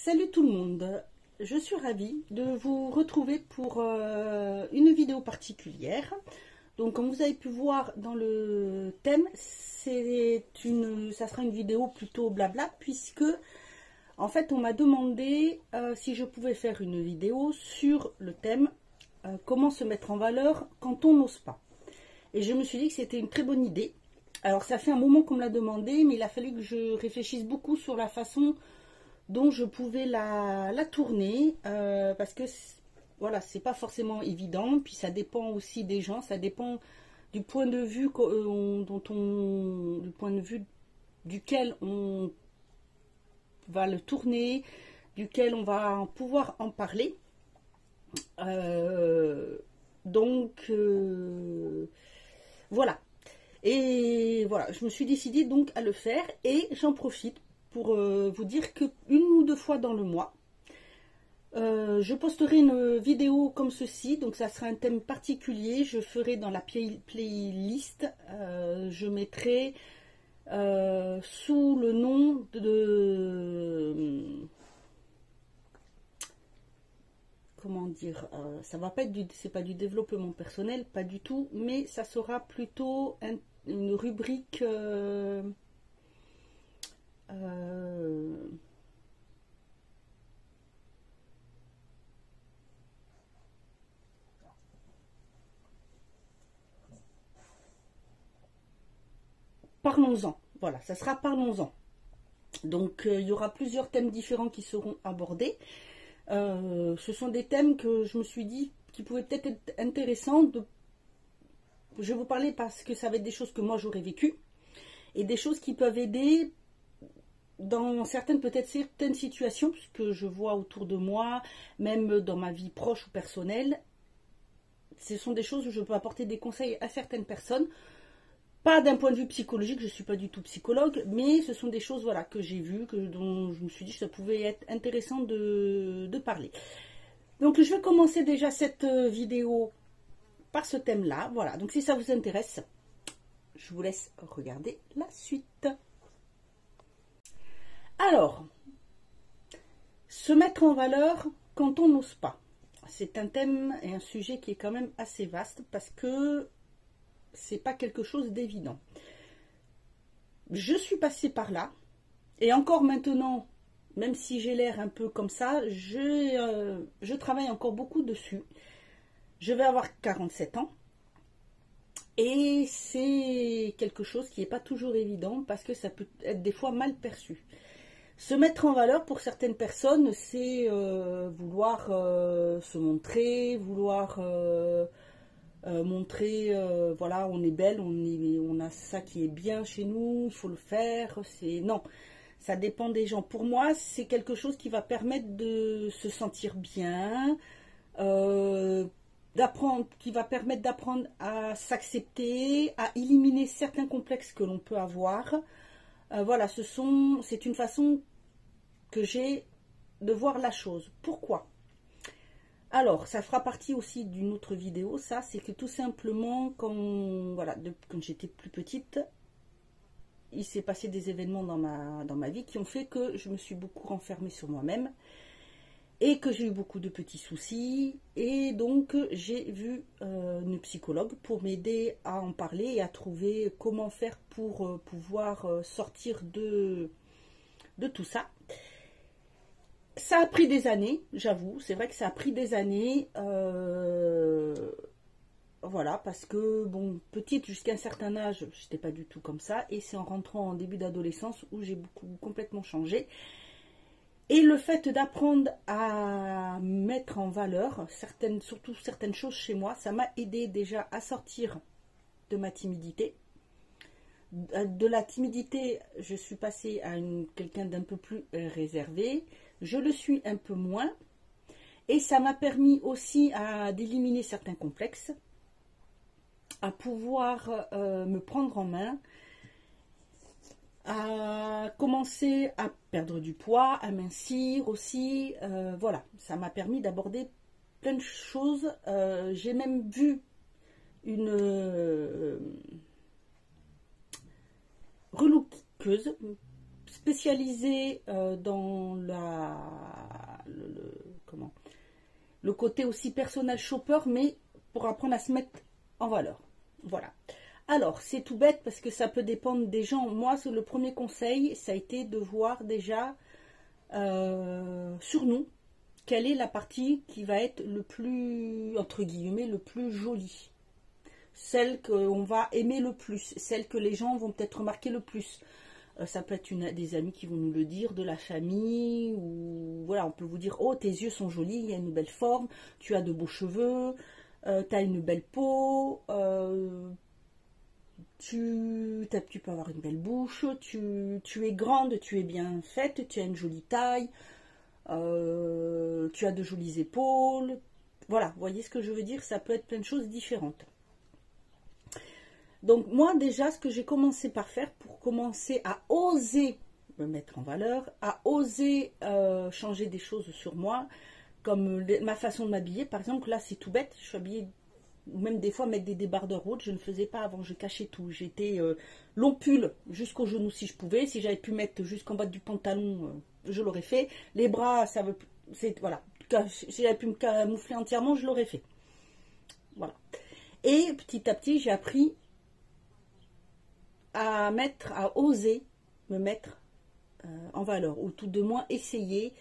Salut tout le monde, je suis ravie de vous retrouver pour une vidéo particulière. Donc comme vous avez pu voir dans le thème, ça sera une vidéo plutôt blabla puisque en fait on m'a demandé si je pouvais faire une vidéo sur le thème comment se mettre en valeur quand on n'ose pas. Et je me suis dit que c'était une très bonne idée. Alors ça fait un moment qu'on me l'a demandé, mais il a fallu que je réfléchisse beaucoup sur la façon dont je pouvais la tourner, parce que voilà, c'est pas forcément évident, puis ça dépend aussi des gens, ça dépend du point de vue du point de vue duquel on va le tourner, duquel on va pouvoir en parler. Voilà. Et voilà, je me suis décidée donc à le faire et j'en profite pour vous dire que une ou deux fois dans le mois, je posterai une vidéo comme ceci. Donc ça sera un thème particulier. Je ferai dans la playlist, je mettrai sous le nom de comment dire, ça va pas être c'est pas du développement personnel, pas du tout, mais ça sera plutôt une rubrique parlons-en. Voilà, ça sera parlons-en. Donc il y aura plusieurs thèmes différents qui seront abordés. Ce sont des thèmes que je me suis dit qui pouvaient peut-être être intéressants. Je vais vous parler parce que ça va être des choses que moi j'aurais vécues et des choses qui peuvent aider dans certaines situations que je vois autour de moi, même dans ma vie proche ou personnelle. Ce sont des choses où je peux apporter des conseils à certaines personnes. Pas d'un point de vue psychologique, je ne suis pas du tout psychologue, mais ce sont des choses voilà, que j'ai vues, dont je me suis dit que ça pouvait être intéressant de parler. Donc je vais commencer déjà cette vidéo par ce thème-là. Voilà, donc si ça vous intéresse, je vous laisse regarder la suite. Alors, se mettre en valeur quand on n'ose pas. C'est un thème et un sujet qui est quand même assez vaste parce que c'est pas quelque chose d'évident. Je suis passée par là et encore maintenant, même si j'ai l'air un peu comme ça, je travaille encore beaucoup dessus. Je vais avoir 47 ans et c'est quelque chose qui n'est pas toujours évident parce que ça peut être des fois mal perçu. Se mettre en valeur pour certaines personnes, c'est vouloir se montrer, vouloir montrer, voilà, on est belle, on a ça qui est bien chez nous, il faut le faire. Non, ça dépend des gens. Pour moi, c'est quelque chose qui va permettre de se sentir bien, qui va permettre d'apprendre à s'accepter, à éliminer certains complexes que l'on peut avoir. Voilà, c'est une façon que j'ai de voir la chose. Pourquoi ? Alors, ça fera partie aussi d'une autre vidéo, ça, c'est que tout simplement, quand j'étais plus petite, il s'est passé des événements dans ma vie qui ont fait que je me suis beaucoup renfermée sur moi-même et que j'ai eu beaucoup de petits soucis. Et donc, j'ai vu une psychologue pour m'aider à en parler et à trouver comment faire pour pouvoir sortir de tout ça. Ça a pris des années, j'avoue, c'est vrai que ça a pris des années, voilà, parce que, bon, petite jusqu'à un certain âge, je n'étais pas du tout comme ça, et c'est en rentrant en début d'adolescence où j'ai complètement changé. Et le fait d'apprendre à mettre en valeur surtout certaines choses chez moi, ça m'a aidé déjà à sortir de ma timidité. De la timidité, je suis passée à quelqu'un d'un peu plus réservé. Je le suis un peu moins. Et ça m'a permis aussi d'éliminer certains complexes, à pouvoir me prendre en main, à commencer à perdre du poids, à mincir aussi. Voilà, ça m'a permis d'aborder plein de choses. J'ai même vu une relookeuse spécialisée dans le côté aussi personnel shopper, mais pour apprendre à se mettre en valeur. Voilà. Alors, c'est tout bête parce que ça peut dépendre des gens. Moi, le premier conseil, ça a été de voir déjà sur nous, quelle est la partie qui va être le plus, entre guillemets, le plus jolie. Celle qu'on va aimer le plus, celle que les gens vont peut-être remarquer le plus. Ça peut être des amis qui vont nous le dire, de la famille, ou voilà, on peut vous dire, oh, tes yeux sont jolis, il y a une belle forme, tu as de beaux cheveux, tu as une belle peau, tu peux avoir une belle bouche, tu es grande, tu es bien faite, tu as une jolie taille, tu as de jolies épaules. Voilà, vous voyez ce que je veux dire, ça peut être plein de choses différentes. Donc moi déjà, ce que j'ai commencé par faire pour commencer à oser me mettre en valeur, à oser changer des choses sur moi, comme ma façon de m'habiller. Par exemple, là c'est tout bête, je suis habillée, ou même des fois mettre des débardeurs hautes, je ne faisais pas avant, je cachais tout. J'étais long pull jusqu'aux genoux si je pouvais, si j'avais pu mettre jusqu'en bas du pantalon, je l'aurais fait. Les bras, ça veut, voilà, si j'avais pu me camoufler entièrement, je l'aurais fait. Voilà. Et petit à petit, j'ai appris à oser me mettre en valeur, ou tout de moins essayer.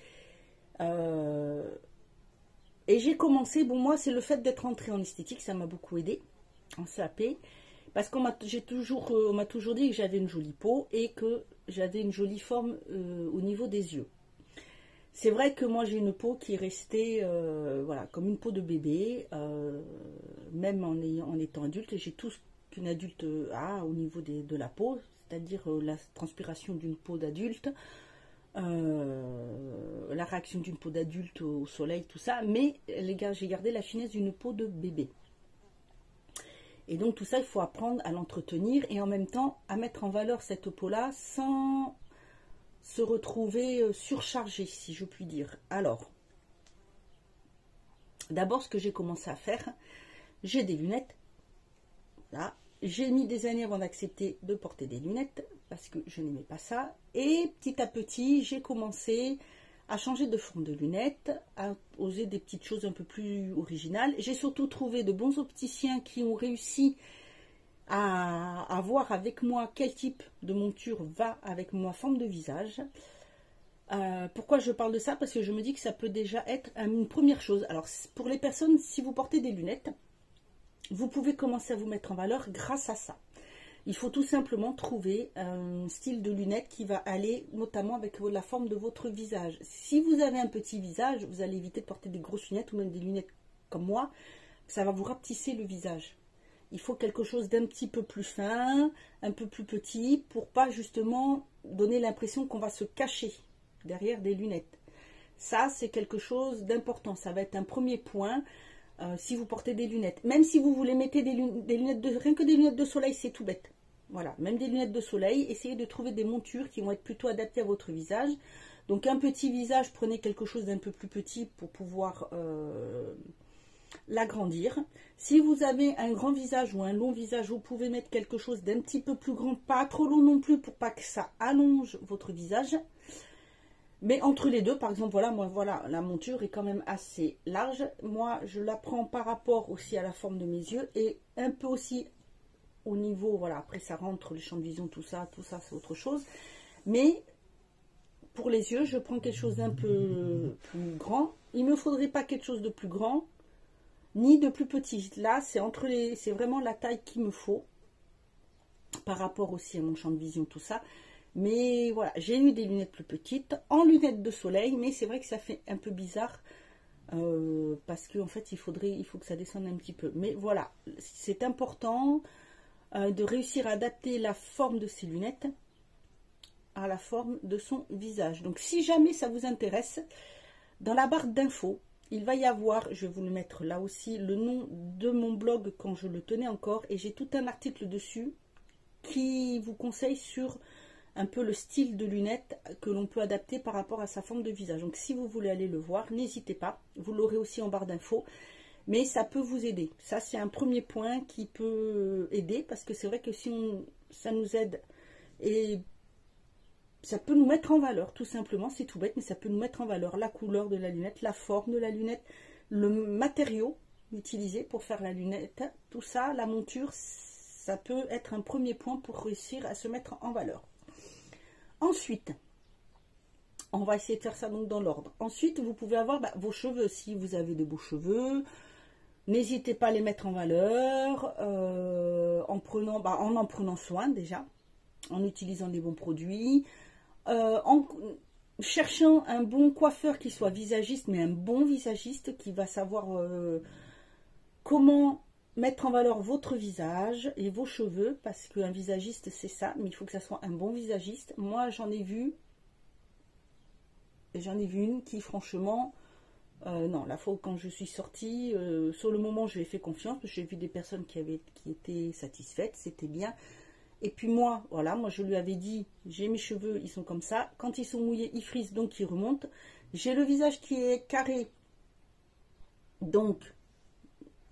Et j'ai commencé, bon moi c'est le fait d'être entrée en esthétique, ça m'a beaucoup aidé en CAP, parce qu'on m'a toujours dit que j'avais une jolie peau et que j'avais une jolie forme au niveau des yeux. C'est vrai que moi j'ai une peau qui est restée voilà, comme une peau de bébé, même en étant adulte, j'ai tout ce qu'une adulte a au niveau de la peau, c'est-à-dire la transpiration d'une peau d'adulte, la réaction d'une peau d'adulte au soleil, tout ça, mais les gars, j'ai gardé la finesse d'une peau de bébé. Et donc tout ça, il faut apprendre à l'entretenir et en même temps à mettre en valeur cette peau-là sans se retrouver surchargée, si je puis dire. Alors, d'abord, ce que j'ai commencé à faire, j'ai des lunettes. Là, j'ai mis des années avant d'accepter de porter des lunettes parce que je n'aimais pas ça. Et petit à petit, j'ai commencé à changer de forme de lunettes, à oser des petites choses un peu plus originales. J'ai surtout trouvé de bons opticiens qui ont réussi à voir avec moi quel type de monture va avec ma forme de visage. Pourquoi je parle de ça? Parce que je me dis que ça peut déjà être une première chose. Alors pour les personnes, si vous portez des lunettes, vous pouvez commencer à vous mettre en valeur grâce à ça. Il faut tout simplement trouver un style de lunettes qui va aller notamment avec la forme de votre visage. Si vous avez un petit visage, vous allez éviter de porter des grosses lunettes ou même des lunettes comme moi. Ça va vous rapetisser le visage. Il faut quelque chose d'un petit peu plus fin, un peu plus petit, pour pas justement donner l'impression qu'on va se cacher derrière des lunettes. Ça, c'est quelque chose d'important. Ça va être un premier point. Si vous portez des lunettes, même si vous voulez mettre des lunettes rien que des lunettes de soleil, c'est tout bête. Voilà, même des lunettes de soleil, essayez de trouver des montures qui vont être plutôt adaptées à votre visage. Donc un petit visage, prenez quelque chose d'un peu plus petit pour pouvoir l'agrandir. Si vous avez un grand visage ou un long visage, vous pouvez mettre quelque chose d'un petit peu plus grand, pas trop long non plus pour pas que ça allonge votre visage. Mais entre les deux, par exemple, voilà, moi, voilà, la monture est quand même assez large. Moi, je la prends par rapport aussi à la forme de mes yeux et un peu aussi au niveau, voilà, après ça rentre, le champ de vision, tout ça, c'est autre chose. Mais pour les yeux, je prends quelque chose d'un peu plus grand. Il ne me faudrait pas quelque chose de plus grand, ni de plus petit. Là, c'est vraiment la taille qu'il me faut, par rapport aussi à mon champ de vision, tout ça. Mais voilà, j'ai eu des lunettes plus petites, en lunettes de soleil, mais c'est vrai que ça fait un peu bizarre, parce qu'en fait, il faut que ça descende un petit peu. Mais voilà, c'est important de réussir à adapter la forme de ces lunettes à la forme de son visage. Donc si jamais ça vous intéresse, dans la barre d'infos, il va y avoir, je vais vous le mettre là aussi, le nom de mon blog quand je le tenais encore, et j'ai tout un article dessus qui vous conseille sur un peu le style de lunettes que l'on peut adapter par rapport à sa forme de visage. Donc si vous voulez aller le voir, n'hésitez pas, vous l'aurez aussi en barre d'infos, mais ça peut vous aider. Ça, c'est un premier point qui peut aider, parce que c'est vrai que si ça nous aide, et ça peut nous mettre en valeur, tout simplement. C'est tout bête, mais ça peut nous mettre en valeur. La couleur de la lunette, la forme de la lunette, le matériau utilisé pour faire la lunette, tout ça, la monture, ça peut être un premier point pour réussir à se mettre en valeur. Ensuite, on va essayer de faire ça donc dans l'ordre. Ensuite, vous pouvez avoir vos cheveux. Si vous avez de beaux cheveux, n'hésitez pas à les mettre en valeur en en prenant soin déjà, en utilisant des bons produits, en cherchant un bon coiffeur qui soit visagiste, mais un bon visagiste qui va savoir comment mettre en valeur votre visage et vos cheveux, parce qu'un visagiste c'est ça, mais il faut que ça soit un bon visagiste. Moi j'en ai vu une qui franchement, non, la fois quand je suis sortie, sur le moment je lui ai fait confiance, parce que j'ai vu des personnes qui étaient satisfaites, c'était bien. Et puis moi, voilà, moi je lui avais dit, j'ai mes cheveux, ils sont comme ça, quand ils sont mouillés, ils frisent, donc ils remontent. J'ai le visage qui est carré, donc,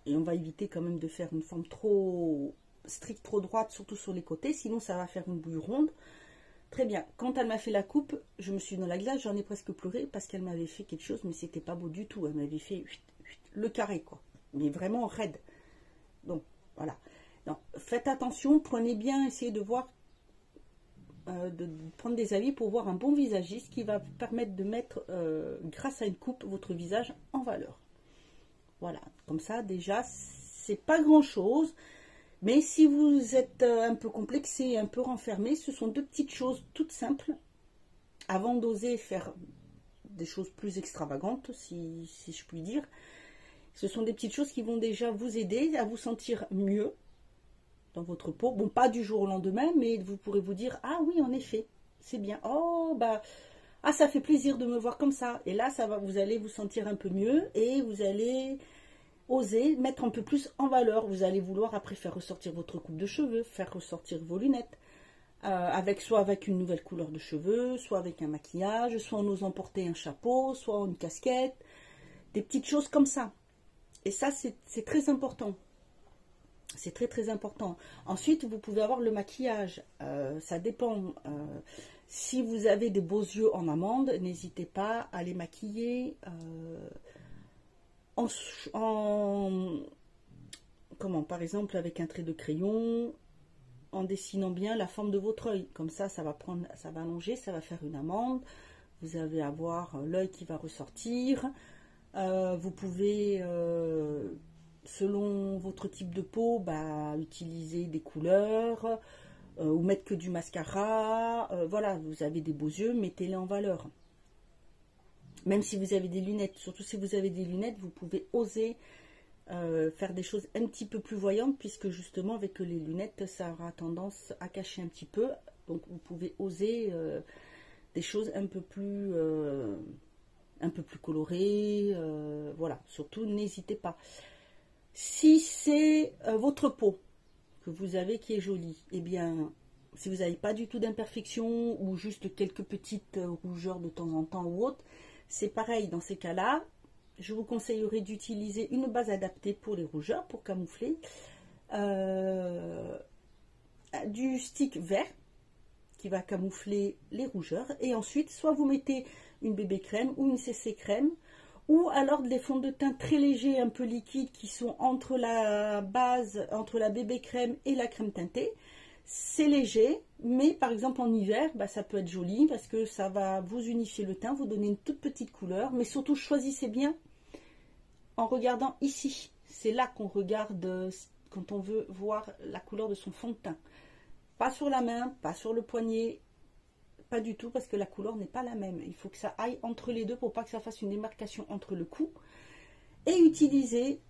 et on va éviter quand même de faire une forme trop stricte, trop droite, surtout sur les côtés, sinon ça va faire une bouille ronde. Très bien. Quand elle m'a fait la coupe, je me suis dans la glace, j'en ai presque pleuré parce qu'elle m'avait fait quelque chose, mais c'était pas beau du tout. Elle m'avait fait le carré, quoi. Mais vraiment raide. Donc, voilà. Donc, faites attention, prenez bien, essayez de voir, de prendre des avis pour voir un bon visagiste qui va vous permettre de mettre, grâce à une coupe, votre visage en valeur. Voilà. Comme ça, déjà, c'est pas grand-chose. Mais si vous êtes un peu complexé, un peu renfermé, ce sont deux petites choses toutes simples. Avant d'oser faire des choses plus extravagantes, si je puis dire. Ce sont des petites choses qui vont déjà vous aider à vous sentir mieux dans votre peau. Bon, pas du jour au lendemain, mais vous pourrez vous dire, ah oui, en effet, c'est bien. Oh, bah, ah, ça fait plaisir de me voir comme ça. Et là, vous allez vous sentir un peu mieux et vous allez oser mettre un peu plus en valeur. Vous allez vouloir après faire ressortir votre coupe de cheveux, faire ressortir vos lunettes, soit avec une nouvelle couleur de cheveux, soit avec un maquillage, soit en osant porter un chapeau, soit une casquette, des petites choses comme ça. Et ça, c'est très important. C'est très très important. Ensuite, vous pouvez avoir le maquillage. Ça dépend. Si vous avez des beaux yeux en amande, n'hésitez pas à les maquiller par exemple avec un trait de crayon, en dessinant bien la forme de votre œil. Comme ça, ça va allonger, ça va faire une amande. Vous allez avoir l'œil qui va ressortir. Vous pouvez, selon votre type de peau, utiliser des couleurs ou mettre que du mascara. Voilà, vous avez des beaux yeux, mettez-les en valeur. Même si vous avez des lunettes, surtout si vous avez des lunettes, vous pouvez oser faire des choses un petit peu plus voyantes, puisque justement avec les lunettes, ça aura tendance à cacher un petit peu. Donc vous pouvez oser des choses un peu plus colorées. Voilà, surtout n'hésitez pas. Si c'est votre peau que vous avez qui est jolie, eh bien, si vous n'avez pas du tout d'imperfection ou juste quelques petites rougeurs de temps en temps ou autre, c'est pareil, dans ces cas-là, je vous conseillerais d'utiliser une base adaptée pour les rougeurs, pour camoufler. Du stick vert, qui va camoufler les rougeurs. Et ensuite, soit vous mettez une bébé crème ou une CC crème, ou alors des fonds de teint très légers, un peu liquides, qui sont entre la base, entre la bébé crème et la crème teintée. C'est léger, mais par exemple en hiver, ça peut être joli parce que ça va vous unifier le teint, vous donner une toute petite couleur. Mais surtout, choisissez bien en regardant ici. C'est là qu'on regarde quand on veut voir la couleur de son fond de teint. Pas sur la main, pas sur le poignet, pas du tout, parce que la couleur n'est pas la même. Il faut que ça aille entre les deux pour pas que ça fasse une démarcation entre le cou. Et utiliser...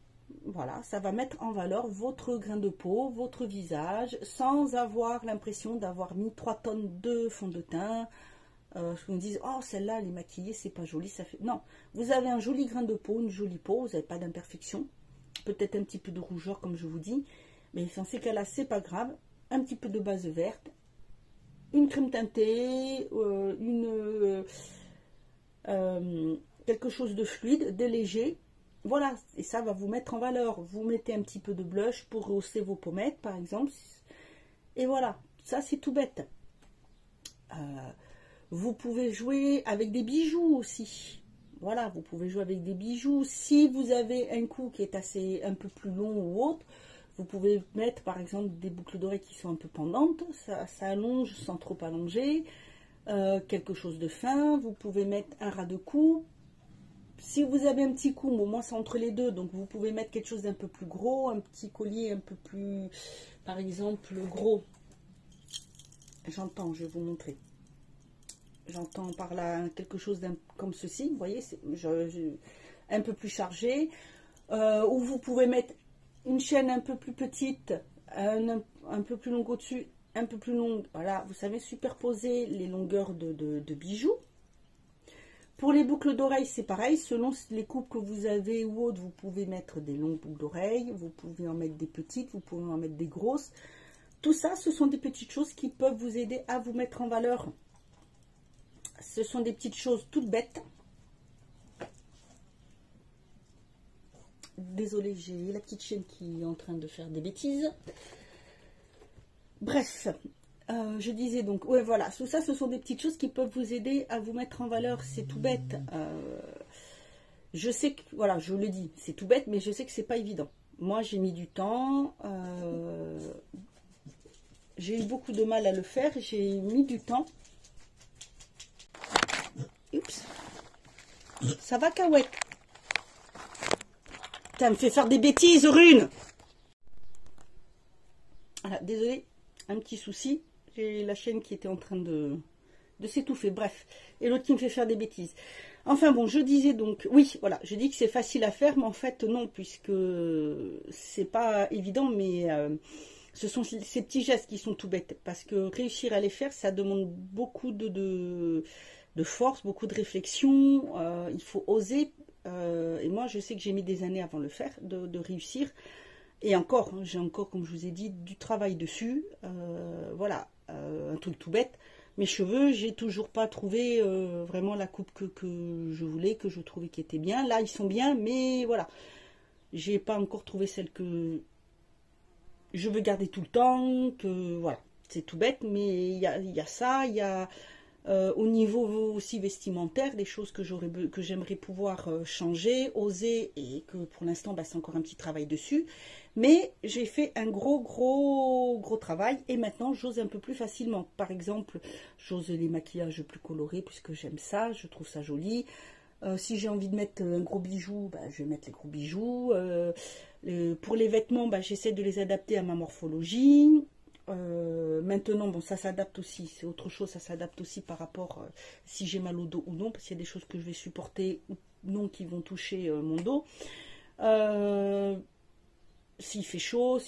Voilà, ça va mettre en valeur votre grain de peau, votre visage, sans avoir l'impression d'avoir mis 3 tonnes de fond de teint. Vous me dites, oh, celle-là, elle est maquillée, c'est pas joli. Ça fait... Non, vous avez un joli grain de peau, une jolie peau, vous n'avez pas d'imperfection. Peut-être un petit peu de rougeur, comme je vous dis. Mais dans ces cas-là, c'est pas grave. Un petit peu de base verte, une crème teintée, quelque chose de fluide, de léger. Voilà, et ça va vous mettre en valeur. Vous mettez un petit peu de blush pour rehausser vos pommettes, par exemple. Et voilà, ça c'est tout bête. Vous pouvez jouer avec des bijoux aussi. Voilà, vous pouvez jouer avec des bijoux. Si vous avez un cou qui est un peu plus long ou autre, vous pouvez mettre par exemple des boucles d'oreilles qui sont un peu pendantes. Ça allonge sans trop allonger. Quelque chose de fin. Vous pouvez mettre un ras de cou. Si vous avez un petit cou, au moins c'est entre les deux, donc vous pouvez mettre quelque chose d'un peu plus gros, un petit collier un peu plus, par exemple, gros. J'entends, je vais vous montrer. J'entends par là quelque chose comme ceci, vous voyez, c'est un peu plus chargé. Ou vous pouvez mettre une chaîne un peu plus petite, un peu plus longue au-dessus, un peu plus longue. Voilà, vous savez superposer les longueurs de bijoux. Pour les boucles d'oreilles, c'est pareil. Selon les coupes que vous avez ou autres, vous pouvez mettre des longues boucles d'oreilles. Vous pouvez en mettre des petites, vous pouvez en mettre des grosses. Tout ça, ce sont des petites choses qui peuvent vous aider à vous mettre en valeur. Ce sont des petites choses toutes bêtes. Désolée, j'ai la petite chienne qui est en train de faire des bêtises. Bref. Je disais donc, ouais voilà, tout ça ce sont des petites choses qui peuvent vous aider à vous mettre en valeur, c'est tout bête. Je sais que, voilà, je le dis, c'est tout bête, mais je sais que c'est pas évident. Moi j'ai mis du temps, j'ai eu beaucoup de mal à le faire, j'ai mis du temps. Oups, ça va Cahouette? Putain, me fait faire des bêtises, Rune. Voilà, désolé, un petit souci. J'ai la chienne qui était en train de s'étouffer, bref. Et l'autre qui me fait faire des bêtises. Enfin bon, je disais donc, oui, voilà, je dis que c'est facile à faire, mais en fait non, puisque c'est pas évident, mais ce sont ces petits gestes qui sont tout bêtes. Parce que réussir à les faire, ça demande beaucoup de force, beaucoup de réflexion, il faut oser. Et moi, je sais que j'ai mis des années avant de le faire, de réussir. Et encore, j'ai encore, comme je vous ai dit, du travail dessus. Voilà, un truc tout bête. Mes cheveux, j'ai toujours pas trouvé vraiment la coupe que je voulais, que je trouvais qui était bien. Là, ils sont bien, mais voilà. J'ai pas encore trouvé celle que je veux garder tout le temps. Que voilà, c'est tout bête, mais il y a ça, il y a au niveau aussi vestimentaire, des choses que j'aimerais pouvoir changer, oser, et que pour l'instant, bah, c'est encore un petit travail dessus. Mais j'ai fait un gros travail et maintenant j'ose un peu plus facilement. Par exemple, j'ose les maquillages plus colorés puisque j'aime ça, je trouve ça joli. Si j'ai envie de mettre un gros bijou, bah, je vais mettre les gros bijoux. Pour les vêtements, bah, j'essaie de les adapter à ma morphologie. Maintenant, bon, ça s'adapte aussi, c'est autre chose, ça s'adapte aussi par rapport si j'ai mal au dos ou non, parce qu'il y a des choses que je vais supporter ou non qui vont toucher mon dos. S'il fait chaud,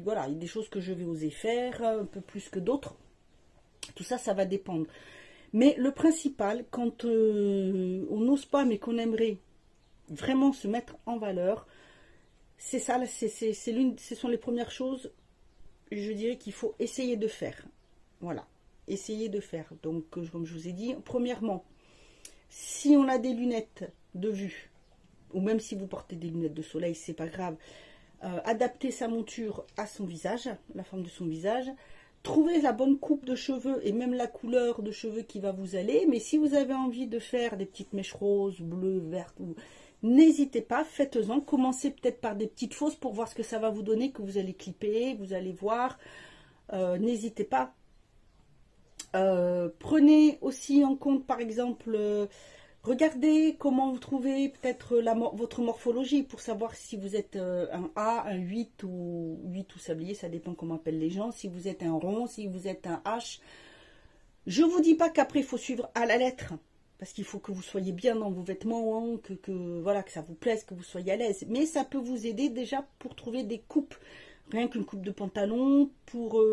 voilà, il y a des choses que je vais oser faire, un peu plus que d'autres. Tout ça, ça va dépendre. Mais le principal, quand on n'ose pas, mais qu'on aimerait vraiment se mettre en valeur, c'est ça, ce sont les premières choses, je dirais qu'il faut essayer de faire. Voilà, essayer de faire. Donc, comme je vous ai dit, premièrement, si on a des lunettes de vue, ou même si vous portez des lunettes de soleil, c'est pas grave, adapter sa monture à son visage, la forme de son visage, trouver la bonne coupe de cheveux et même la couleur de cheveux qui va vous aller. Mais si vous avez envie de faire des petites mèches roses, bleues, vertes, n'hésitez pas, faites-en. Commencez peut-être par des petites fausses pour voir ce que ça va vous donner, que vous allez clipper, vous allez voir. N'hésitez pas. Prenez aussi en compte, par exemple, regardez comment vous trouvez peut-être votre morphologie pour savoir si vous êtes un A, un 8 ou sablier, ça dépend comment appellent les gens, si vous êtes un rond, si vous êtes un H. Je ne vous dis pas qu'après il faut suivre à la lettre, parce qu'il faut que vous soyez bien dans vos vêtements, hein, voilà, que ça vous plaise, que vous soyez à l'aise. Mais ça peut vous aider déjà pour trouver des coupes. Rien qu'une coupe de pantalon, pour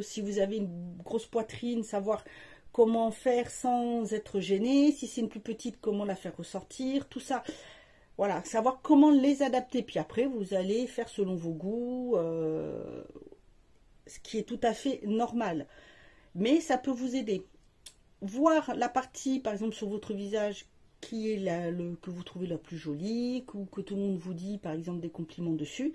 si vous avez une grosse poitrine, savoir comment faire sans être gêné. Si c'est une plus petite, comment la faire ressortir. Tout ça, voilà, savoir comment les adapter. Puis après, vous allez faire selon vos goûts, ce qui est tout à fait normal. Mais ça peut vous aider. Voir la partie, par exemple, sur votre visage, qui est que vous trouvez la plus jolie, ou que tout le monde vous dit, par exemple, des compliments dessus.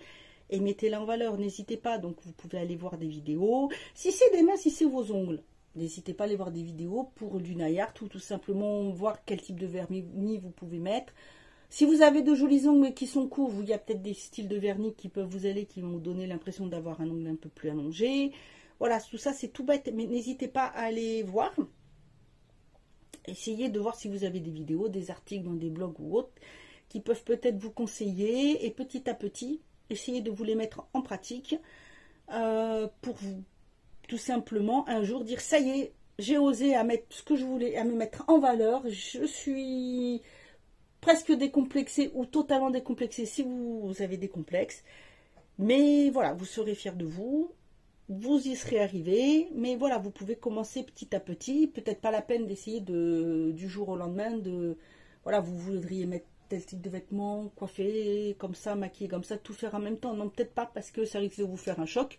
Et mettez-la en valeur, n'hésitez pas. Donc, vous pouvez aller voir des vidéos. Si c'est des mains, si c'est vos ongles. N'hésitez pas à aller voir des vidéos pour du nail art ou tout simplement voir quel type de vernis vous pouvez mettre. Si vous avez de jolis ongles qui sont courts, il y a peut-être des styles de vernis qui peuvent vous aller, qui vont vous donner l'impression d'avoir un ongle un peu plus allongé. Voilà, tout ça c'est tout bête, mais n'hésitez pas à aller voir. Essayez de voir si vous avez des vidéos, des articles dans des blogs ou autres qui peuvent peut-être vous conseiller. Et petit à petit, essayez de vous les mettre en pratique pour vous, tout simplement, un jour dire ça y est, j'ai osé à mettre ce que je voulais, à me mettre en valeur. Je suis presque décomplexée ou totalement décomplexée si vous avez des complexes. Mais voilà, vous serez fiers de vous. Vous y serez arrivé, mais voilà, vous pouvez commencer petit à petit. Peut-être pas la peine d'essayer du jour au lendemain voilà, vous voudriez mettre tel type de vêtements, coiffer comme ça, maquiller comme ça, tout faire en même temps. Non, peut-être pas, parce que ça risque de vous faire un choc.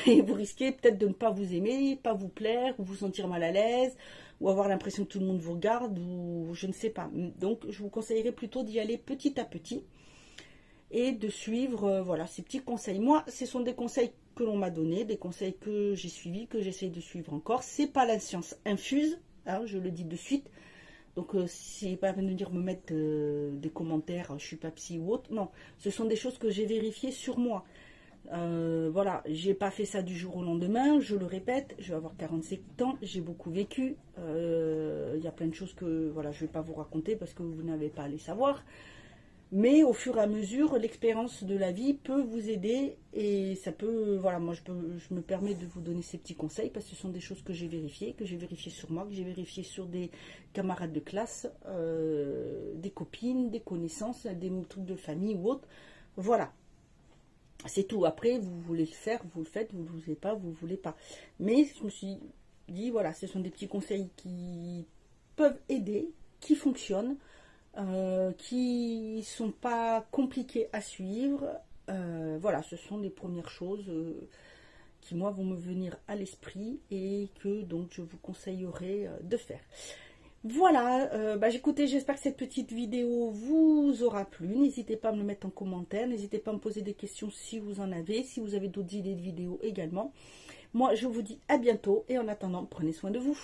Et vous risquez peut-être de ne pas vous aimer, pas vous plaire, ou vous sentir mal à l'aise, ou avoir l'impression que tout le monde vous regarde, ou je ne sais pas. Donc, je vous conseillerais plutôt d'y aller petit à petit et de suivre voilà, ces petits conseils. Moi, ce sont des conseils que l'on m'a donné, des conseils que j'ai suivis, que j'essaye de suivre encore. C'est pas la science infuse, hein, je le dis de suite. Donc, c'est pas la peine de dire me mettre des commentaires, je suis pas psy ou autre. Non, ce sont des choses que j'ai vérifiées sur moi. Voilà, j'ai pas fait ça du jour au lendemain, je le répète, je vais avoir 47 ans, j'ai beaucoup vécu. Il y a plein de choses que voilà, je vais pas vous raconter parce que vous n'avez pas à les savoir. Mais au fur et à mesure, l'expérience de la vie peut vous aider et ça peut, voilà, moi je me permets de vous donner ces petits conseils parce que ce sont des choses que j'ai vérifiées sur moi, que j'ai vérifiées sur des camarades de classe, des copines, des connaissances, des trucs de famille ou autres. Voilà, c'est tout. Après, vous voulez le faire, vous le faites, vous ne voulez pas, vous ne voulez pas. Mais je me suis dit, voilà, ce sont des petits conseils qui peuvent aider, qui fonctionnent. Qui sont pas compliqués à suivre. Voilà, ce sont les premières choses qui moi vont me venir à l'esprit et que donc je vous conseillerais de faire. Voilà, écoutez, j'espère que cette petite vidéo vous aura plu. N'hésitez pas à me le mettre en commentaire, n'hésitez pas à me poser des questions si vous en avez, si vous avez d'autres idées de vidéos également. Moi je vous dis à bientôt et en attendant prenez soin de vous.